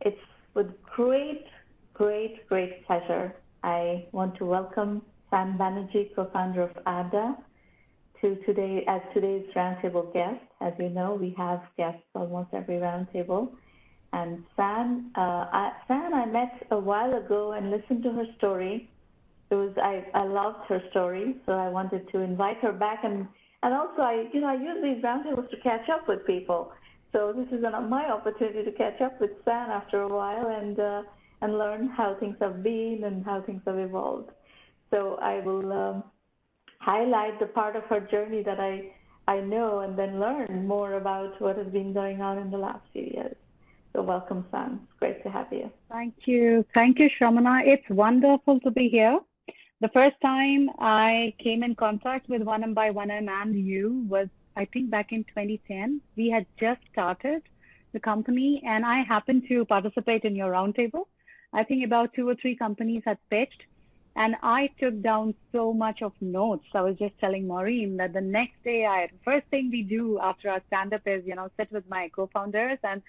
It's with great, great, great pleasure I want to welcome Sam Banerjee, co-founder of ADDA, to today's roundtable guest. As you know, we have guests almost every roundtable. And Sam I met a while ago and listened to her story. I loved her story, so I wanted to invite her back. And also I use these roundtables to catch up with people. So this is my opportunity to catch up with Sam after a while and learn how things have been and how things have evolved. So I will highlight the part of her journey that I know, and then learn more about what has been going on in the last few years. So welcome, Sam. It's great to have you. Thank you. Thank you, Shramana. It's wonderful to be here. The first time I came in contact with 1Mby1M and you was, I think, back in 2010. We had just started the company, and I happened to participate in your roundtable. I think about 2 or 3 companies had pitched, and I took down so much of notes. I was just telling Maureen that the next day, first thing we do after our stand-up is, sit with my co-founders and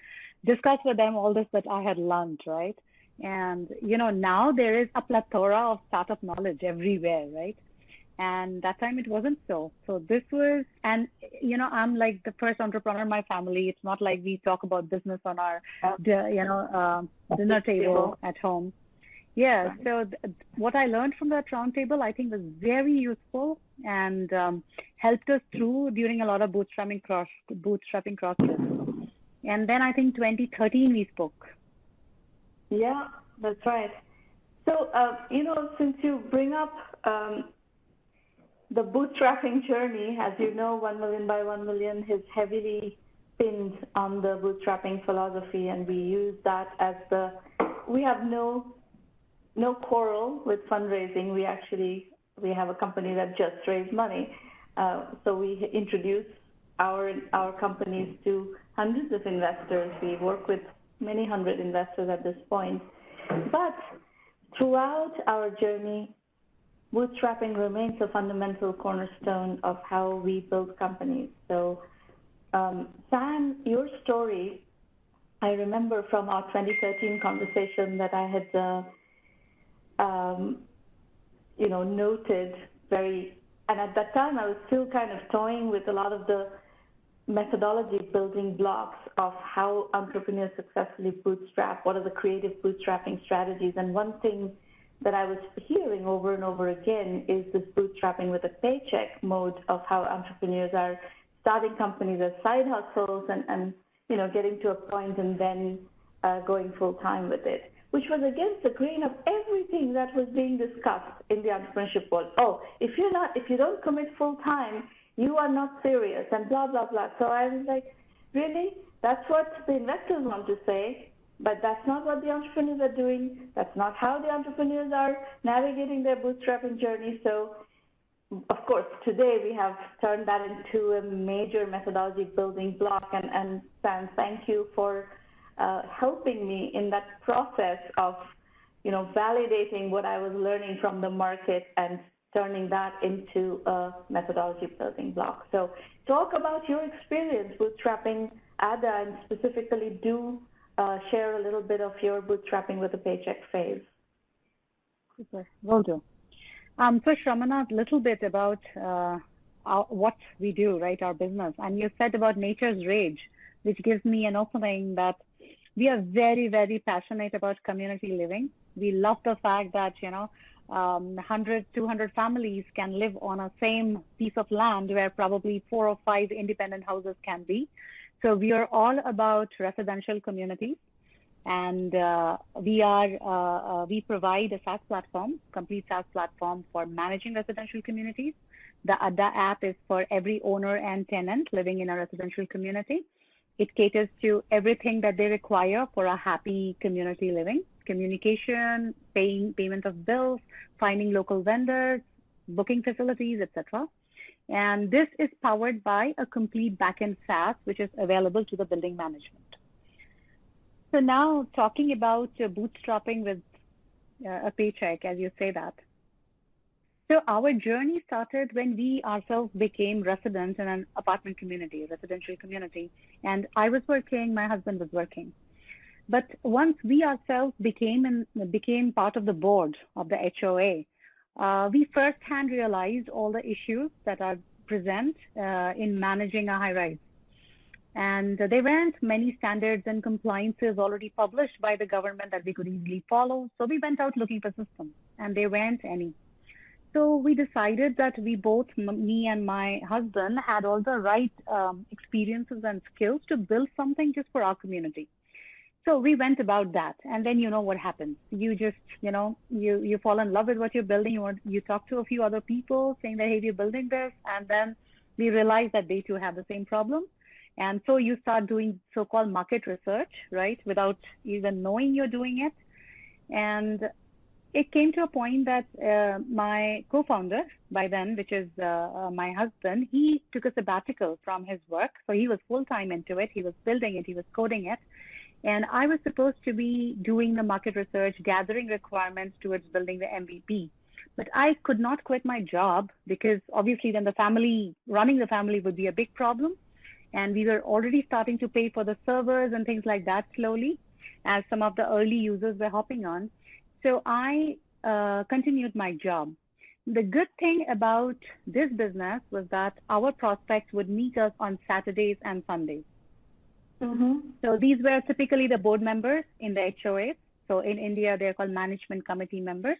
discuss with them all this that I had learned, right? And, now there is a plethora of startup knowledge everywhere, right? And that time it wasn't so. So this was, and, I'm like the first entrepreneur in my family. It's not like we talk about business on our, dinner table at home. Yeah. So what I learned from that roundtable, I think, was very useful and helped us through during a lot of bootstrapping process. And then I think 2013 we spoke. Yeah, that's right. So, since you bring up the bootstrapping journey, as you know, 1 million by 1 million is heavily pinned on the bootstrapping philosophy, and we use that as we have no quarrel with fundraising. We have a company that just raised money. So we introduce our companies to hundreds of investors. We work with many hundred investors at this point. But throughout our journey, bootstrapping remains a fundamental cornerstone of how we build companies. So, Sam, your story, I remember from our 2013 conversation that I had, noted and at that time I was still kind of toying with a lot of the methodology building blocks of how entrepreneurs successfully bootstrap, what are the creative bootstrapping strategies. And one thing that I was hearing over and over again is this bootstrapping with a paycheck mode of how entrepreneurs are starting companies as side hustles and getting to a point and then going full time with it, which was against the grain of everything that was being discussed in the entrepreneurship world. Oh, if you don't commit full time, you are not serious, and blah, blah, blah. So I was like, really? That's what the investors want to say, but that's not what the entrepreneurs are doing. That's not how the entrepreneurs are navigating their bootstrapping journey. So, of course, today we have turned that into a major methodology building block. And Sam, thank you for helping me in that process of, validating what I was learning from the market and turning that into a methodology building block. So talk about your experience bootstrapping ADDA, and specifically share a little bit of your bootstrapping with a paycheck phase. Super, will do. So Shramana, a little bit about what we do, right, our business. And you said about nature's rage, which gives me an opening that we are very, very passionate about community living. We love the fact that, 100, 200 families can live on a same piece of land where probably 4 or 5 independent houses can be. So we are all about residential communities, and we provide a SaaS platform, complete SaaS platform for managing residential communities. The ADDA app is for every owner and tenant living in a residential community. It caters to everything that they require for a happy community living: communication, payment of bills, finding local vendors, booking facilities, etc. And this is powered by a complete backend SaaS, which is available to the building management. So now talking about bootstrapping with a paycheck, as you say that. So our journey started when we ourselves became residents in an apartment community, residential community. And I was working, my husband was working. But once we ourselves became part of the board of the HOA, we firsthand realized all the issues that are present in managing a high-rise. And there weren't many standards and compliances already published by the government that we could easily follow. So we went out looking for systems, and there weren't any. So we decided that we both, me and my husband, had all the right experiences and skills to build something just for our community. So we went about that, and then you know what happens. You just, you fall in love with what you're building. You talk to a few other people saying that, hey, we're building this, and then we realize that they too have the same problem. And so you start doing so-called market research, right, without even knowing you're doing it. And it came to a point that my co-founder by then, which is my husband, he took a sabbatical from his work. So he was full-time into it. He was building it. He was coding it. And I was supposed to be doing the market research, gathering requirements towards building the MVP. But I could not quit my job because obviously then running the family would be a big problem. And we were already starting to pay for the servers and things like that slowly as some of the early users were hopping on. So I continued my job. The good thing about this business was that our prospects would meet us on Saturdays and Sundays. Mm-hmm. So these were typically the board members in the HOAs. So in India, they're called management committee members.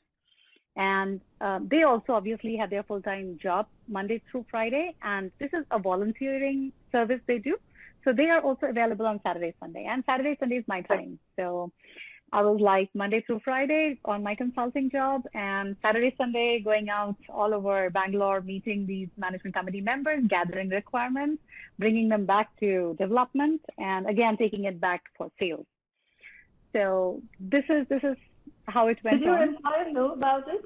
And they also obviously have their full-time job Monday through Friday. And this is a volunteering service they do. So they are also available on Saturday, Sunday. And Saturday, Sunday is my time. So I was like Monday through Friday on my consulting job, and Saturday, Sunday going out all over Bangalore, meeting these management committee members, gathering requirements, bringing them back to development, and again, taking it back for sales. So this is how it went on. Did your employer know about it?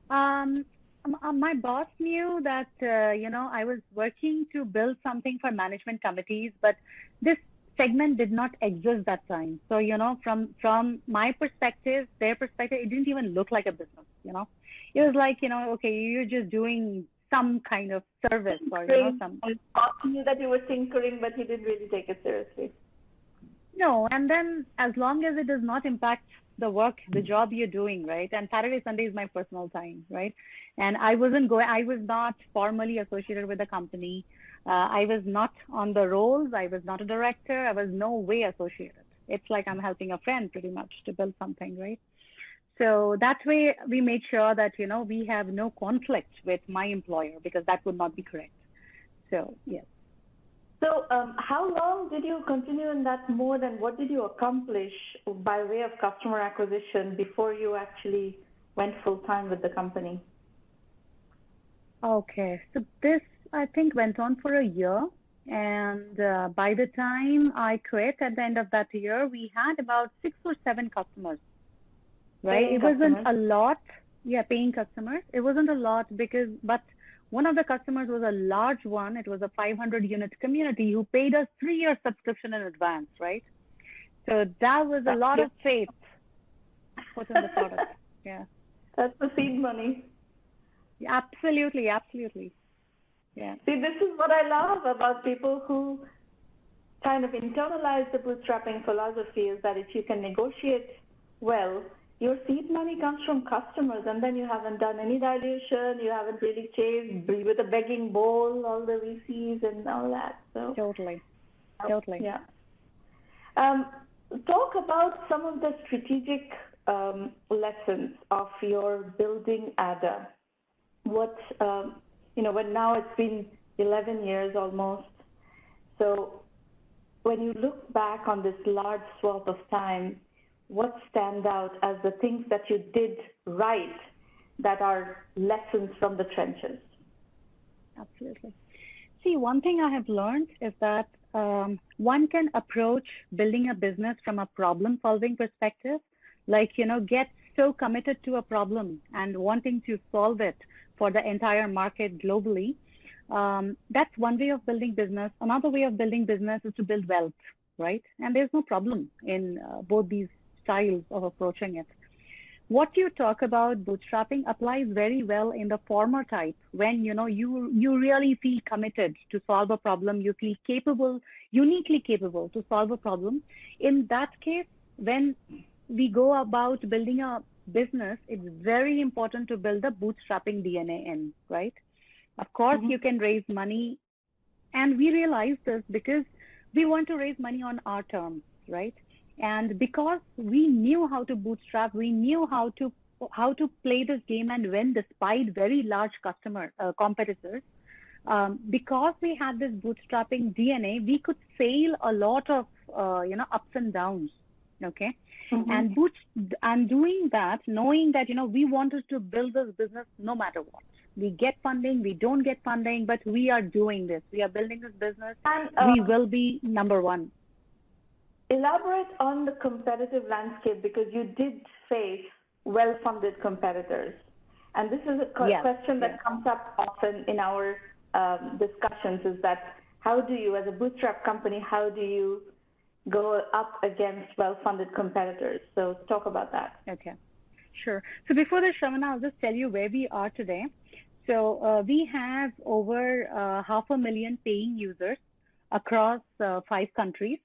My boss knew that, I was working to build something for management committees, but this segment did not exist that time. So, from my perspective, their perspective, it didn't even look like a business, It was like, okay, you're just doing some kind of service or, some. And boss knew that you were tinkering, but he didn't really take it seriously. No, and then as long as it does not impact the work, the job you're doing, right? And Saturday, Sunday is my personal time, right? And I was not formally associated with the company. I was not on the rolls. I was not a director. I was no way associated. It's like I'm helping a friend pretty much to build something, right? So that way we made sure that, we have no conflict with my employer because that would not be correct. So, yes. So how long did you continue in that mode, and what did you accomplish by way of customer acquisition before you actually went full-time with the company? Okay, so this, I think, went on for a year. And by the time I quit at the end of that year, we had about 6 or 7 customers, right? It wasn't a lot. Yeah, paying customers. It wasn't a lot but one of the customers was a large one. It was a 500-unit community who paid us 3-year subscription in advance, right? So that was a lot of faith put in the product. Yeah. That's the seed money. Absolutely, absolutely. Yeah. See, this is what I love about people who kind of internalize the bootstrapping philosophy, is that if you can negotiate well, your seed money comes from customers, and then you haven't done any dilution, you haven't really chased with a begging bowl, all the VCs and all that. So totally. Yeah. Talk about some of the strategic lessons of your building ADDA. What, when now it's been 11 years almost. So when you look back on this large swath of time, what stands out as the things that you did right that are lessons from the trenches? Absolutely. See, one thing I have learned is that one can approach building a business from a problem-solving perspective, like, get so committed to a problem and wanting to solve it for the entire market globally. That's one way of building business. Another way of building business is to build wealth, right? And there's no problem in both these styles of approaching it. what you talk about bootstrapping applies very well in the former type when you really feel committed to solve a problem, you feel capable, uniquely capable to solve a problem. In that case, when we go about building a business, it's very important to build the bootstrapping DNA in, right? Of course, you can raise money, and we realize this because we want to raise money on our terms, right? And because we knew how to bootstrap, we knew how to play this game and win despite very large competitors. Because we had this bootstrapping DNA, we could sail a lot of ups and downs. Okay, and doing that, knowing that we wanted to build this business no matter what. We get funding, we don't get funding, but we are doing this. We are building this business. We will be number one. Elaborate on the competitive landscape, because you did face well-funded competitors. And this is a question that comes up often in our discussions, is that how do you, as a bootstrap company, how do you go up against well-funded competitors? So talk about that. Okay, sure. So before that, Shravana, I'll just tell you where we are today. So we have over 500,000 paying users across 5 countries.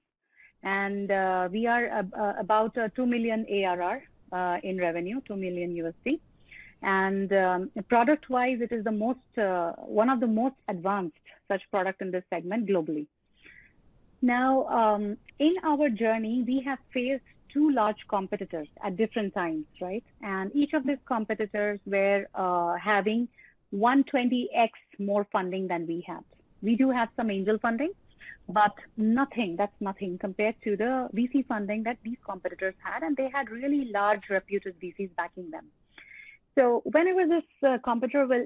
And we are about 2 million ARR in revenue, 2 million USD. And product-wise, it is the one of the most advanced such product in this segment globally. Now, in our journey, we have faced 2 large competitors at different times, right? And each of these competitors were having 120x more funding than we had. We do have some angel funding, but that's nothing compared to the VC funding that these competitors had, and they had really large reputed VCs backing them. So whenever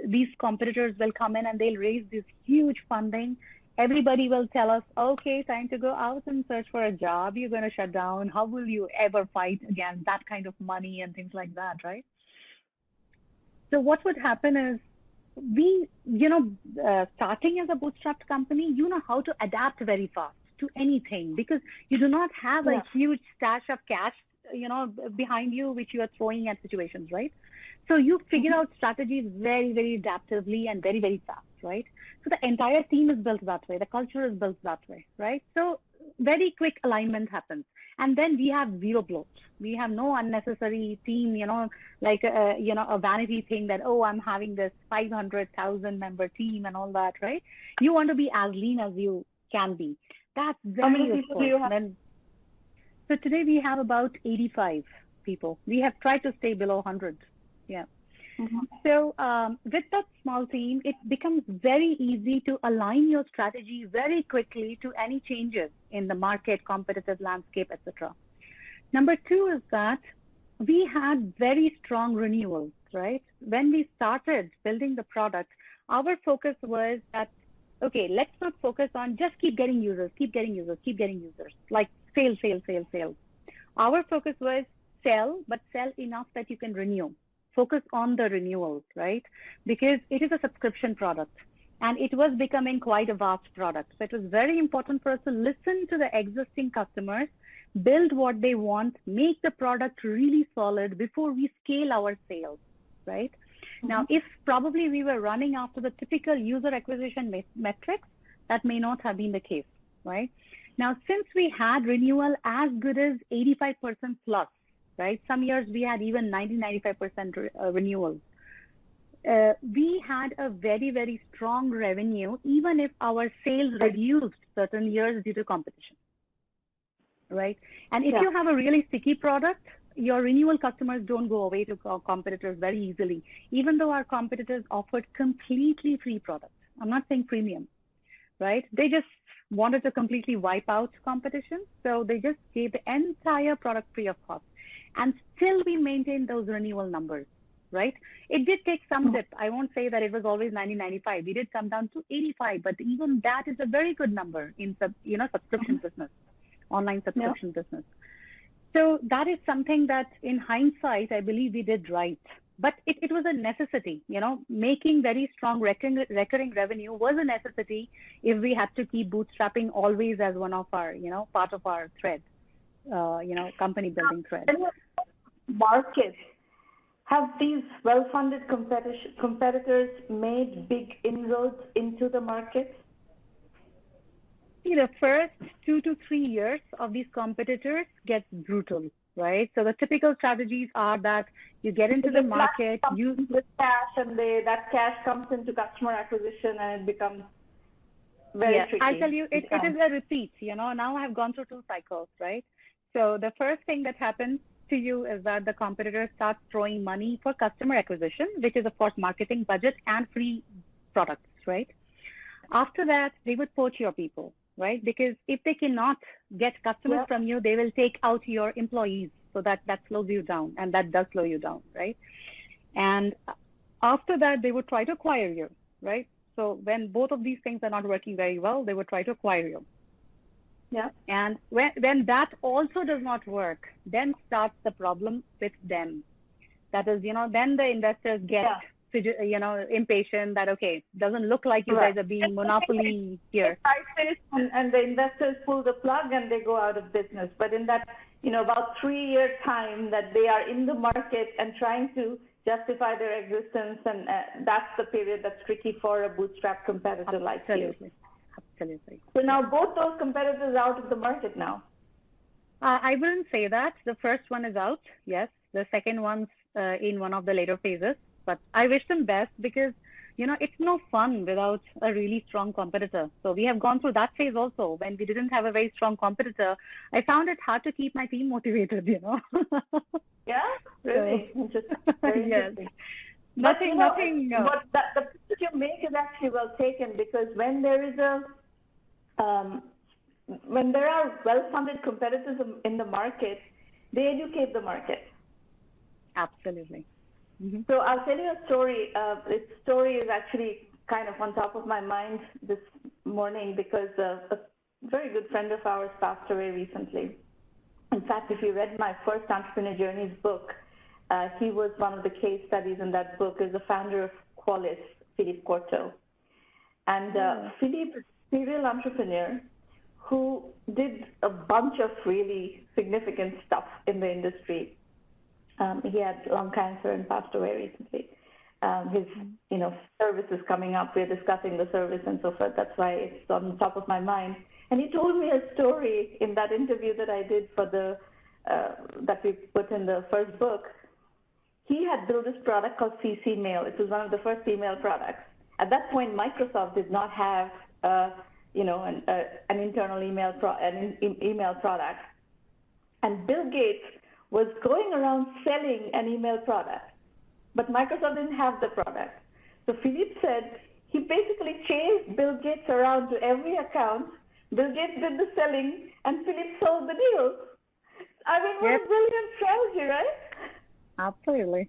these competitors will come in and they'll raise this huge funding, everybody will tell us, okay, time to go out and search for a job. You're going to shut down. How will you ever fight against that kind of money and things like that, right? So what would happen is, we, starting as a bootstrapped company, you know how to adapt very fast to anything because you do not have a huge stash of cash, behind you, which you are throwing at situations, right? So you figure out strategies very, very adaptively and very, very fast, right? So the entire team is built that way. The culture is built that way, right? So very quick alignment happens. And then we have zero bloat. We have no unnecessary team, like, a vanity thing that, oh, I'm having this 500,000 member team and all that, right? You want to be as lean as you can be. That's very useful. So today we have about 85 people. We have tried to stay below 100. Yeah. So with that small team, it becomes very easy to align your strategy very quickly to any changes in the market, competitive landscape, etc. Number 2 is that we had very strong renewals, right? When we started building the product, our focus was that, okay, let's not focus on just keep getting users, like sale. Our focus was sell, but sell enough that you can renew. Focus on the renewals, right? Because it is a subscription product and it was becoming quite a vast product. So it was very important for us to listen to the existing customers, build what they want, make the product really solid before we scale our sales, right? Now, if probably we were running after the typical user acquisition metrics, that may not have been the case, right? Now, since we had renewal as good as 85% plus, right? Some years we had even 90-95% renewals. We had a very, very strong revenue, even if our sales reduced certain years due to competition, right? And if you have a really sticky product, your renewal customers don't go away to competitors very easily, even though our competitors offered completely free products. I'm not saying premium, right? They just wanted to completely wipe out competition. So they just gave the entire product free of cost. And still we maintained those renewal numbers, right? It did take some dip. I won't say that it was always 90-95. We did come down to 85, but even that is a very good number in subscription business, online subscription business. So that is something that in hindsight, I believe we did right. But it was a necessity, making very strong recurring revenue was a necessity if we had to keep bootstrapping always as one of our, part of our thread, company building thread. Market, Have these well-funded competitors made big inroads into the market? See, the first 2 to 3 years of these competitors gets brutal, right? So the typical strategies are that you get into the market, you with cash, and that cash comes into customer acquisition, and it becomes very tricky. I'll tell you, it is a repeat. Now I've gone through 2 cycles, right? So the first thing that happens to you is that the competitor starts throwing money for customer acquisition, which is of course marketing budget and free products, right? After that, they would poach your people, right? Because if they cannot get customers from you, they will take out your employees. So that slows you down, and that does slow you down, right? And after that, they would try to acquire you, right? So when both of these things are not working very well, they would try to acquire you. Yeah. And when that also does not work, then starts the problem with them. That is, then the investors get, impatient that, okay, doesn't look like you guys are being monopoly here. And the investors pull the plug and they go out of business. But in that, about 3-year time that they are in the market and trying to justify their existence, and that's the period that's tricky for a bootstrap competitor like you. Absolutely. So now both those competitors are out of the market now. I wouldn't say that. The first one is out, yes. The second one's in one of the later phases. But I wish them best because, it's no fun without a really strong competitor. So we have gone through that phase also. When we didn't have a very strong competitor, I found it hard to keep my team motivated, Yeah, really? Very interesting. Nothing. But the point you make is actually well taken, because when there are well-funded competitors in the market, they educate the market. Absolutely. Mm-hmm. So I'll tell you a story. This story is actually kind of on top of my mind this morning because a very good friend of ours passed away recently. In fact, if you read my first Entrepreneur Journeys book, he was one of the case studies in that book, is the founder of Qualys, Philippe Courteau. And Philippe is a serial entrepreneur who did a bunch of really significant stuff in the industry. He had lung cancer and passed away recently. His, service is coming up. We're discussing the service and so forth. That's why it's on top of my mind. And he told me a story in that interview that I did for that we put in the first book. He had built this product called CC Mail. It was one of the first email products. At that point, Microsoft did not have, an internal email product. And Bill Gates was going around selling an email product, but Microsoft didn't have the product. So Philippe said he basically chased Bill Gates around to every account. Bill Gates did the selling, and Philippe sold the deal. I mean, what a brilliant strategy, right? Absolutely.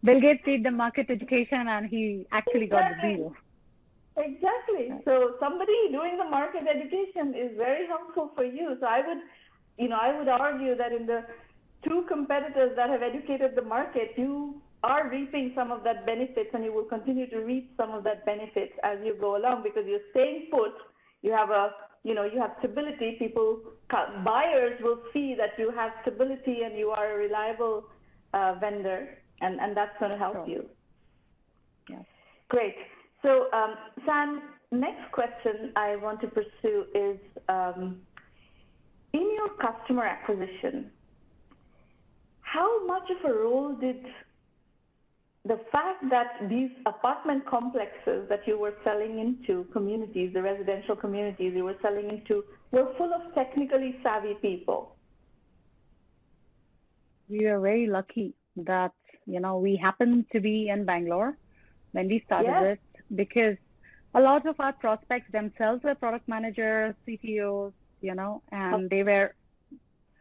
Bill Gates did the market education, and he actually got the deal. Exactly. So somebody doing the market education is very helpful for you. So I would argue that in the 2 competitors that have educated the market, you are reaping some of that benefits, and you will continue to reap some of that benefits as you go along, because you're staying put. You have you have stability. Buyers will see that you have stability and you are a reliable vendor, and that's going to help you. Yeah. Great. So, San, next question I want to pursue is, in your customer acquisition, how much of a role did the fact that these apartment complexes that you were selling into, communities, the residential communities you were selling into, were full of technically savvy people? We are very lucky that, we happened to be in Bangalore when we started it, because a lot of our prospects themselves were product managers, CTOs, and they were,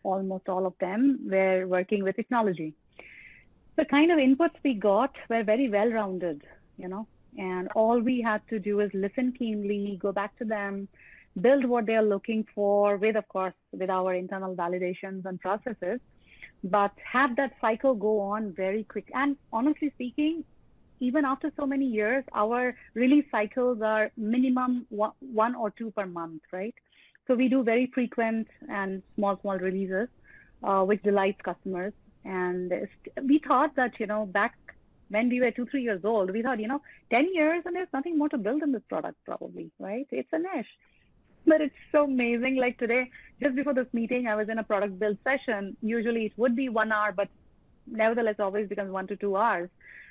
almost all of them were working with technology. The kind of inputs we got were very well-rounded, and all we had to do is listen keenly, go back to them, build what they're looking for with our internal validations and processes, but have that cycle go on very quick. And honestly speaking, even after so many years, our release cycles are minimum 1 or 2 per month, right? So we do very frequent and small releases, which delights customers. And we thought that, back when we were 2, 3 years old, we thought, 10 years and there's nothing more to build in this product probably, right? It's a niche. But it's so amazing. Like today, just before this meeting, I was in a product build session. Usually it would be 1 hour, but nevertheless always becomes 1 to 2 hours.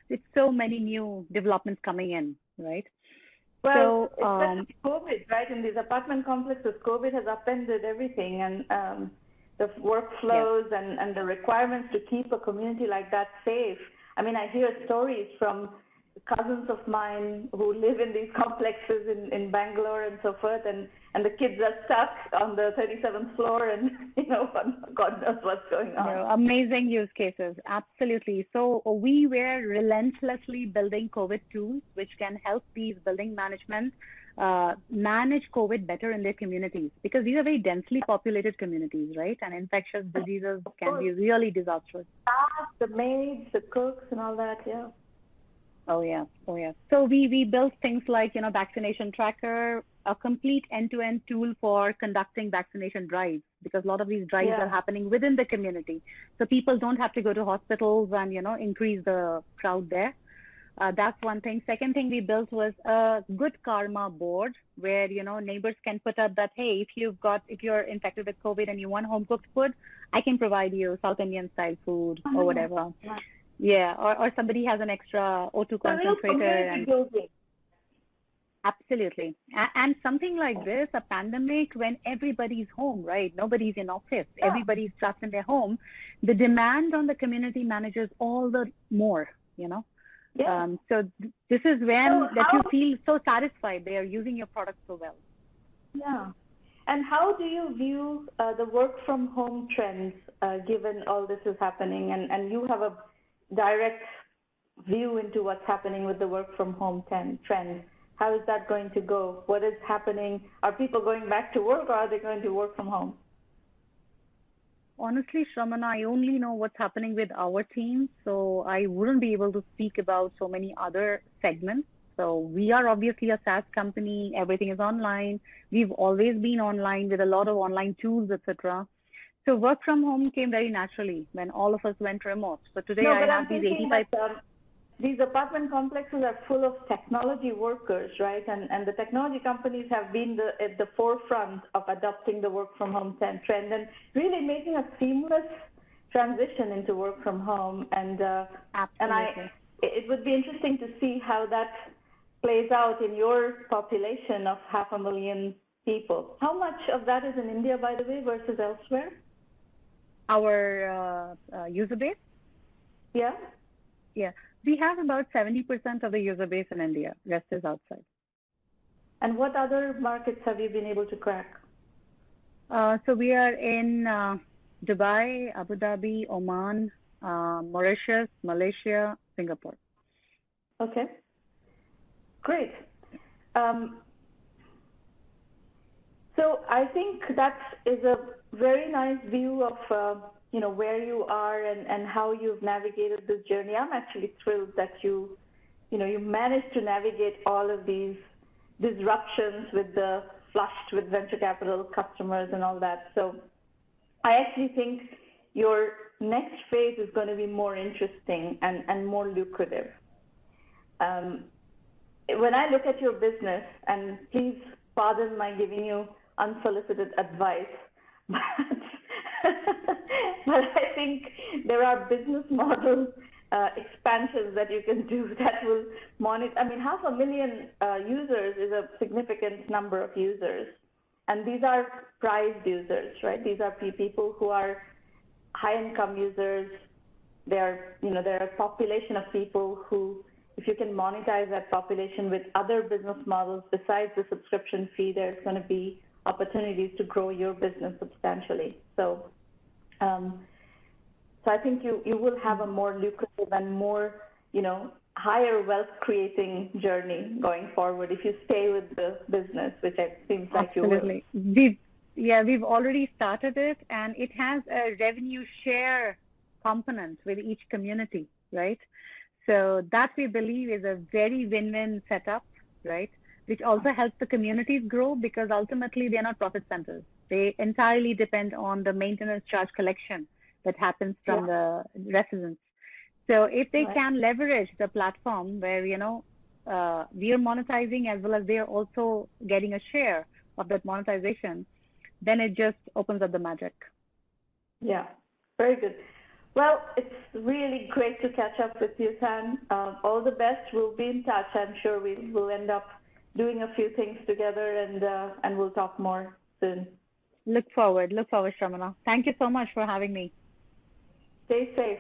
It's so many new developments coming in, right? Well, especially COVID, right? In these apartment complexes, COVID has upended everything, and the workflows and the requirements to keep a community like that safe. I mean, I hear stories from cousins of mine who live in these complexes in Bangalore and so forth, and the kids are stuck on the 37th floor, and God knows what's going on. Amazing use cases, absolutely. So we were relentlessly building COVID tools which can help these building management manage COVID better in their communities, because these are very densely populated communities, right? And infectious diseases can be really disastrous. The maids, the cooks, and all that, yeah. Oh yeah. So we built things like, vaccination tracker, a complete end-to-end tool for conducting vaccination drives, because a lot of these drives are happening within the community. So people don't have to go to hospitals and, increase the crowd there. That's one thing. Second thing we built was a good karma board where, neighbors can put up that, hey, if you're infected with COVID and you want home cooked food, I can provide you South Indian style food or whatever. Yeah, or somebody has an extra O2 concentrator. And absolutely. And something like this, a pandemic, when everybody's home, right? Nobody's in office. Everybody's trapped in their home. The demand on the community managers all the more, So this is when you feel so satisfied they are using your product so well. Yeah. And how do you view the work from home trends, given all this is happening, and you have a direct view into what's happening with the work from home trend? How is that going to go? What is happening? Are people going back to work, or are they going to work from home? Honestly, Shramana, I only know what's happening with our team, so I wouldn't be able to speak about so many other segments. So we are obviously a SaaS company. Everything is online. We've always been online with a lot of online tools, etc. So work from home came very naturally when all of us went remote. So today I have these 85. These apartment complexes are full of technology workers, right? And the technology companies have been at the forefront of adopting the work from home trend and really making a seamless transition into work from home. And it would be interesting to see how that plays out in your population of 500,000 people. How much of that is in India, by the way, versus elsewhere? Our user base? Yeah. We have about 70% of the user base in India. Rest is outside. And what other markets have you been able to crack? So we are in Dubai, Abu Dhabi, Oman, Mauritius, Malaysia, Singapore. Okay. Great. So I think that is a very nice view of where you are and how you've navigated this journey. I'm actually thrilled that you managed to navigate all of these disruptions with the flushed with venture capital customers and all that. So I actually think your next phase is going to be more interesting and more lucrative. When I look at your business, and please pardon my giving you unsolicited advice, but I think there are business model expansions that you can do that will monitor. I mean, 500,000 users is a significant number of users, and these are prized users, right? These are people who are high-income users. They're a population of people who, if you can monetize that population with other business models besides the subscription fee, there's going to be opportunities to grow your business substantially. So I think you will have a more lucrative and more, higher wealth creating journey going forward if you stay with the business, which it seems like you will. Absolutely. We've already started it, and it has a revenue share component with each community, right? So that we believe is a very win-win setup, right? Which also helps the communities grow, because ultimately they're not profit centers. They entirely depend on the maintenance charge collection that happens from the residents. So if they can leverage the platform where, we are monetizing as well as they are also getting a share of that monetization, then it just opens up the magic. Yeah, very good. Well, it's really great to catch up with you, Tan. All the best. We'll be in touch. I'm sure we will end up doing a few things together, and we'll talk more soon. Look forward, Shramana. Thank you so much for having me. Stay safe.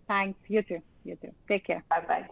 Thanks. You too. Take care. Bye-bye.